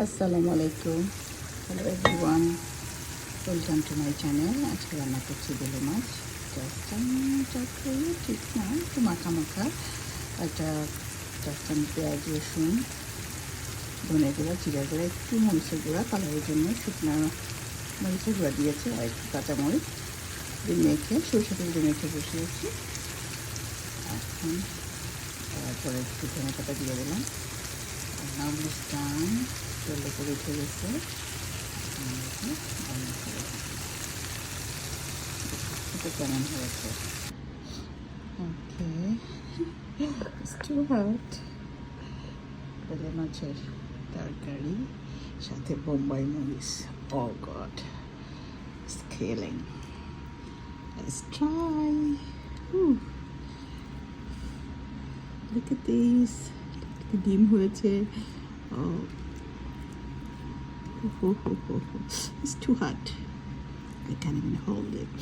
আসসালামু আলাইকুম, hello everyone, welcome to my channel. আজকে রান্না করছি বেলে মাছ। জাস্ট ঠিক না, একটু মাখা মাখা। একটা জাস্ট আমি পেঁয়াজ, রসুন, ধনে গুঁড়া, জিরা গুঁড়া, একটু মরিচের গুঁড়া, কালারের জন্য শুকনো মরিচের গুঁড়া দিয়েছে, আর একটু কাঁচামরিচ দিয়ে মেখে সরষে তেল দিয়ে মেখে বসিয়েছি। এখন তারপরে একটু ধনে পাতা দিয়ে দিলাম। নামস্টান চলে করে উঠে গেছে। এটা কেমন হয়েছে? Okay, too hot. বেলে মাছের তরকারি সাথে বোম্বাই মরিচ। Oh god, scaling. Let's try. Ooh. Look at this. ডিম হয়েছে। Oh. It's too hot. I can't even hold it.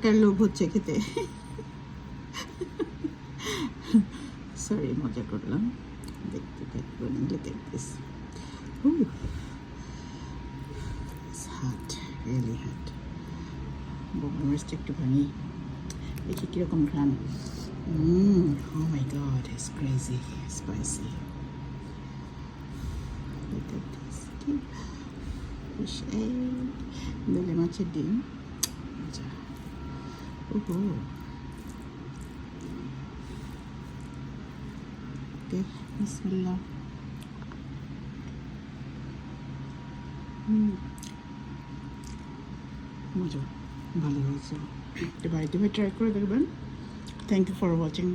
কার লোভ হচ্ছে খেতে? সরি, মজা করলাম। দেখতে থাকবেন। Look at this. Ooh. It's hot, really hot. মরিচটা একটুখানি দেখি কীরকম ঘ্রাণ। Oh my god, it's crazy spicy. Look at this. Fish egg. বেলে মাছের ডিম। আচ্ছা, ওহো। ওকে, বিসমিল্লাহ। মজা, ভালো হয়েছে। বাড়িতে ট্রাই করে দেখবেন। Thank you for watching.